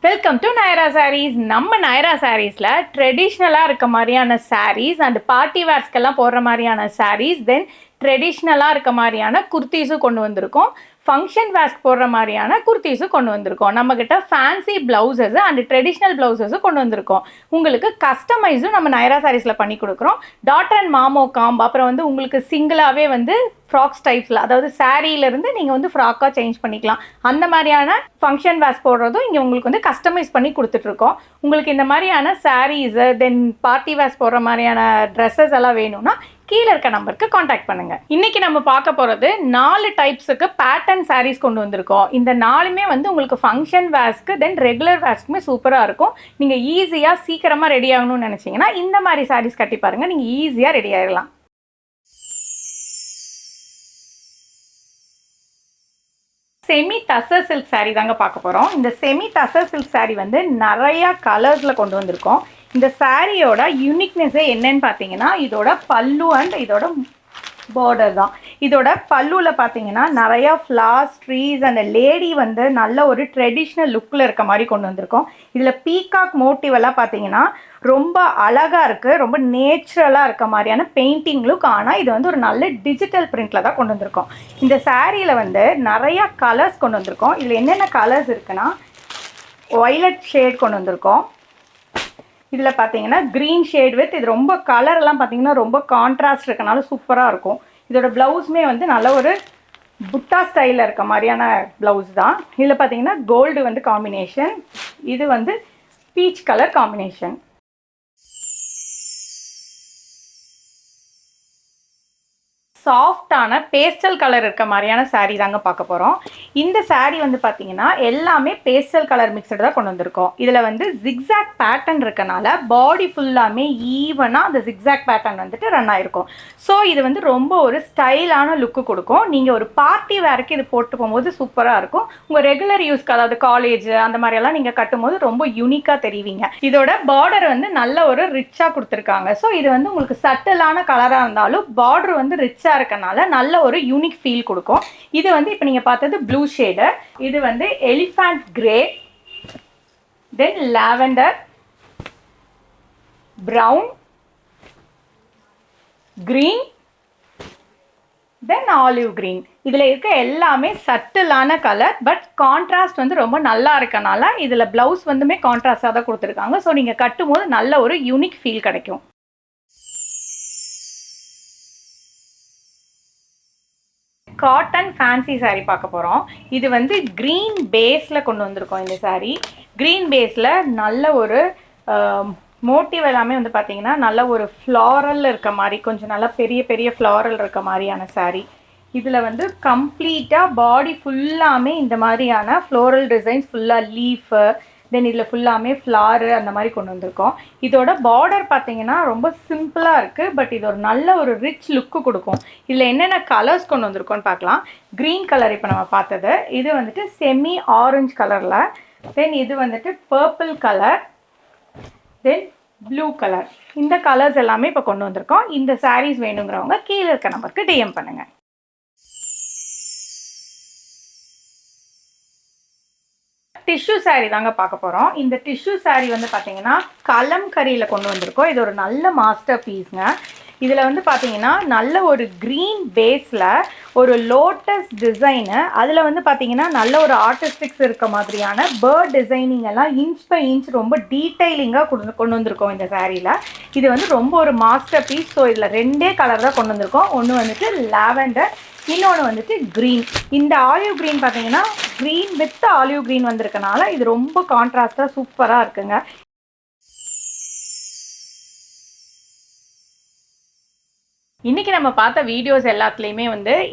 Welcome to Nayara saris. நம்ம நயரா சாரீஸில் ட்ரெடிஷ்னலாக இருக்க மாதிரியான சாரீஸ் அண்ட் பார்ட்டி வேர்ஸ்க்கெல்லாம் போடுற மாதிரியான சாரீஸ், தென் ட்ரெடிஷ்னலாக இருக்க மாதிரியான குர்த்திஸும் கொண்டு வந்திருக்கோம். ஃபங்க்ஷன் வேர்ஸ்க்கு போடுற மாதிரியான குர்த்திஸும் கொண்டு வந்திருக்கோம். நம்மக்கிட்ட ஃபேன்சி ப்ளவுசஸ் அண்ட் ட்ரெடிஷ்னல் ப்ளவுசஸும் கொண்டு வந்திருக்கோம். உங்களுக்கு கஸ்டமைஸும் நம்ம நயரா சாரீஸில் பண்ணி கொடுக்குறோம். டாட்டர் அண்ட் மாமோ காம்ப், அப்புறம் உங்களுக்கு சிங்கிளாகவே ஃப்ராக்ஸ் டைப்ஸில், அதாவது சாரீலேருந்து நீங்கள் ஃப்ராக்காக சேஞ்ச் பண்ணிக்கலாம். அந்த மாதிரியான ஃபங்க்ஷன் வேர்ஸ் போடுறதும் இங்கே உங்களுக்கு கஸ்டமைஸ் பண்ணி கொடுத்துட்ருக்கோம். உங்களுக்கு இந்த மாதிரியான சாரீஸு தென் பார்ட்டி வேர்ஸ் போடுற மாதிரியான ட்ரெஸ்ஸஸ் எல்லாம் வேணும்னா கீழே இருக்க நம்பருக்கு காண்டாக்ட் பண்ணுங்கள். இன்றைக்கி நம்ம பார்க்க போகிறது 4 டைப்ஸுக்கு பேட்டர்ன் சாரீஸ் கொண்டு வந்திருக்கோம். இந்த 4மே உங்களுக்கு ஃபங்க்ஷன் வேர்ஸ்க்கு தென் ரெகுலர் வேர்ஸ்க்குமே சூப்பராக இருக்கும். நீங்கள் ஈஸியாக சீக்கிரமாக ரெடி ஆகணும்னு நினச்சிங்கன்னா இந்த மாதிரி சாரீஸ் கட்டி பாருங்கள், நீங்கள் ஈஸியாக ரெடி ஆகிடலாம். செமி டசர் சில்க் சாரீ தாங்க பார்க்க போகிறோம். இந்த செமி டசர் சில்க் சாரீ நிறையா கலர்ஸில் கொண்டு வந்திருக்கோம். இந்த சாரியோட யூனிக்னஸே என்னன்னு பார்த்தீங்கன்னா இதோட பல்லு அண்ட் இதோட பார்டர் தான். இதோட பல்லுவில் பார்த்தீங்கன்னா நிறையா ஃப்ளார்ஸ், ட்ரீஸ் அண்ட் லேடி நல்ல ஒரு ட்ரெடிஷ்னல் லுக்கில் இருக்க மாதிரி கொண்டு வந்திருக்கோம். இதில் பீகாக் மோட்டிவ் எல்லாம் பார்த்தீங்கன்னா ரொம்ப அழகாக இருக்குது, ரொம்ப நேச்சுரலாக இருக்க மாதிரியான பெயிண்டிங் லுக். ஆனால் இது ஒரு நல்ல டிஜிட்டல் பிரிண்டில் தான் கொண்டு வந்திருக்கோம். இந்த சாரியில் நிறையா கலர்ஸ் கொண்டு வந்திருக்கோம். இதில் என்னென்ன கலர்ஸ் இருக்குன்னா ஒய்லட் ஷேட் கொண்டு வந்திருக்கோம். இதில் பார்த்தீங்கன்னா க்ரீன் ஷேட் வித் இது ரொம்ப கலரெல்லாம் பார்த்தீங்கன்னா ரொம்ப கான்ட்ராஸ்ட் இருக்கனால சூப்பராக இருக்கும். இதோட ப்ளவுஸுமே நல்ல ஒரு புட்டா ஸ்டைலில் இருக்க மாதிரியான ப்ளவுஸ் தான். இதில் பார்த்தீங்கன்னா கோல்டு காம்பினேஷன், இது பீச் கலர் காம்பினேஷன். சாஃப்டான பேஸ்டல் கலர் இருக்க மாதிரியான சாரீ தாங்க பார்க்க போகிறோம். இந்த சாரீ பார்த்தீங்கன்னா எல்லாமே பேஸ்டல் கலர் மிக்சடு தான் கொண்டு வந்திருக்கோம். இதில் ஜிக்ஸாக் பேட்டர்ன் இருக்கனால பாடி ஃபுல்லாமே ஈவனாக அந்த ஜிக்ஸாக் பேட்டர்ன் ரன் ஆகிருக்கும். ஸோ இது ரொம்ப ஒரு ஸ்டைலான லுக்கு கொடுக்கும். நீங்கள் ஒரு பார்ட்டி வேருக்கு இது போட்டு போகும்போது சூப்பராக இருக்கும். உங்கள் ரெகுலர் யூஸ்க்கு, அதாவது காலேஜ் அந்த மாதிரியெல்லாம் நீங்கள் கட்டும்போது ரொம்ப யூனிக்காக தெரிவிங்க. இதோட பார்டர் நல்ல ஒரு ரிச்சாக கொடுத்துருக்காங்க. ஸோ இது உங்களுக்கு சட்டிலான கலராக இருந்தாலும் பார்டர் ரிச்சாக இருக்கனால நல்ல ஒரு யூனிக் ஃபீல் கொடுக்கும். இது இப்போ நீங்க பார்த்தது ப்ளூ ஷேடு, இது எலிஃபண்ட் கிரே, தென் லாவெண்டர், பிரவுன், கிரீன், தென் ஆலிவ் கிரீன். இதில் இருக்க எல்லாமே சட்டிலான கலர், பட் கான்ட்ராஸ்ட் ரொம்ப நல்லா இருக்கனால இதில் ப்ளவுஸ் கான்ட்ராஸ்டாக தான் கொடுத்துருக்காங்க. ஸோ நீங்கள் கட்டும் போது நல்ல ஒரு யூனிக் ஃபீல் கிடைக்கும். காட்டன் ஃபேன்சி சாரீ பார்க்க போகிறோம். இது க்ரீன் பேஸில் கொண்டு வந்திருக்கோம். இந்த சாரீ க்ரீன் பேஸில் நல்ல ஒரு மோட்டிவ் எல்லாமே பார்த்தீங்கன்னா நல்ல ஒரு ஃப்ளாரல் இருக்க மாதிரி, கொஞ்சம் நல்லா பெரிய பெரிய ஃப்ளாரல் இருக்க மாதிரியான சாரீ. இதில் கம்ப்ளீட்டாக பாடி ஃபுல்லாமே இந்த மாதிரியான ஃப்ளோரல் டிசைன்ஸ், ஃபுல்லாக லீஃபு, தென் இதில் ஃபுல்லாமே ஃப்ளாரு அந்த மாதிரி கொண்டு வந்திருக்கோம். இதோட பார்டர் பார்த்தீங்கன்னா ரொம்ப சிம்பிளாக இருக்குது, பட் இது ஒரு நல்ல ஒரு ரிச் லுக்கு கொடுக்கும். இதில் என்னென்ன கலர்ஸ் கொண்டு வந்திருக்கோன்னு பார்க்கலாம். க்ரீன் கலர் இப்போ நம்ம பார்த்தது, இது செமி ஆரஞ்சு கலரில், தென் இது பர்பிள் கலர், தென் ப்ளூ கலர். இந்த கலர்ஸ் எல்லாமே இப்போ கொண்டு வந்திருக்கோம். இந்த சாரீஸ் வேணுங்கிறவங்க கீழே இருக்க நம்பருக்கு டிஎம் பண்ணுங்கள். டிஷ்யூ சாரீ தாங்க பார்க்க போகிறோம். இந்த டிஷ்யூ சாரீ பார்த்தீங்கன்னா கலம்கரியில் கொண்டு வந்திருக்கோம். இது ஒரு நல்ல மாஸ்டர் பீஸுங்க. இதில் பார்த்தீங்கன்னா நல்ல ஒரு க்ரீன் பேஸில் ஒரு லோட்டஸ் டிசைனு, அதில் பார்த்தீங்கன்னா நல்ல ஒரு ஆர்டிஸ்டிக்ஸ் இருக்க மாதிரியான பேர்ட் டிசைனிங் எல்லாம் இன்ச் பை இன்ச் ரொம்ப டீட்டெயிலிங்காக கொண்டு வந்திருக்கோம் இந்த சாரியில். இது ரொம்ப ஒரு மாஸ்டர் பீஸ். ஸோ இதில் 2 கலர் தான் கொண்டு வந்திருக்கோம். ஒன்று லாவெண்டர், இன்னொன்று க்ரீன். இந்த ஆலிவ் க்ரீன் பார்த்தீங்கன்னா க்ரீன் வித் ஆலிவ் க்ரீன் வந்திருக்கனால இது ரொம்ப கான்ட்ராஸ்டாக சூப்பராக இருக்குங்க. இன்றைக்கி நம்ம பார்த்த வீடியோஸ் எல்லாத்துலேயுமே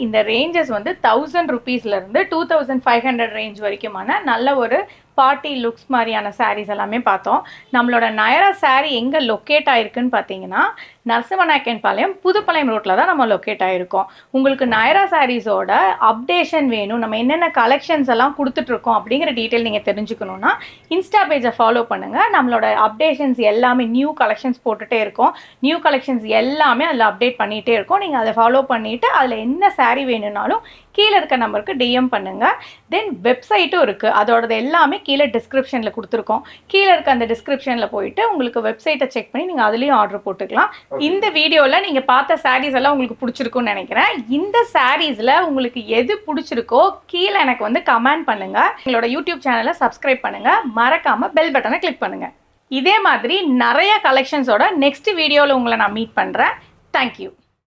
இந்த ரேஞ்சஸ் 1000 ருபீஸ்லேருந்து 2500 ரேஞ்ச் வரைக்குமான நல்ல ஒரு பார்ட்டி லுக்ஸ் மாதிரியான சாரீஸ் எல்லாமே பார்த்தோம். நம்மளோட நயரா சாரீ எங்கே லொக்கேட் ஆகிருக்குன்னு பார்த்தீங்கன்னா நரசிம்மநாயக்கன்பாளையம் புதுப்பாளையம் ரோட்டில் தான் நம்ம லொக்கேட் ஆகிருக்கோம். உங்களுக்கு நயரா சாரீஸோட அப்டேஷன் வேணும், நம்ம என்னென்ன கலெக்ஷன்ஸ் எல்லாம் கொடுத்துட்ருக்கோம் அப்படிங்கிற டீட்டெயில் நீங்கள் தெரிஞ்சுக்கணுன்னா இன்ஸ்டா பேஜை ஃபாலோ பண்ணுங்கள். நம்மளோட அப்டேஷன்ஸ் எல்லாமே நியூ கலெக்ஷன்ஸ் போட்டுகிட்டே இருக்கோம். நியூ கலெக்ஷன்ஸ் எல்லாமே அதில் அப்டேட் பண்ணிகிட்டே இருக்கோம். நீங்கள் அதை ஃபாலோ பண்ணிவிட்டு அதில் என்ன சாரீ வேணும்னாலும் கீழே இருக்க நம்பருக்கு டிஎம் பண்ணுங்கள். தென் வெப்சைட்டும் இருக்குது, அதோடது எல்லாமே கீழே டிஸ்கிரிப்ஷனில் கொடுத்துருக்கோம். கீழே இருக்க அந்த டிஸ்கிரிப்ஷனில் போயிட்டு உங்களுக்கு வெப்சைட்டை செக் பண்ணி நீங்கள் அதுலேயும் ஆர்டர் போட்டுக்கலாம். இந்த வீடியோவில் நீங்கள் பார்த்த சாரீஸ் எல்லாம் உங்களுக்கு பிடிச்சிருக்குன்னு நினைக்கிறேன். இந்த சாரீஸில் உங்களுக்கு எது பிடிச்சிருக்கோ கீழே எனக்கு வந்து கமெண்ட் பண்ணுங்கள். எங்களோட யூடியூப் சேனலை சப்ஸ்கிரைப் பண்ணுங்கள், மறக்காமல் பெல் பட்டனை கிளிக் பண்ணுங்கள். இதே மாதிரி நிறைய கலெக்ஷன்ஸோட நெக்ஸ்ட் வீடியோவில் உங்களை நான் மீட் பண்ணுறேன். தேங்க்யூ.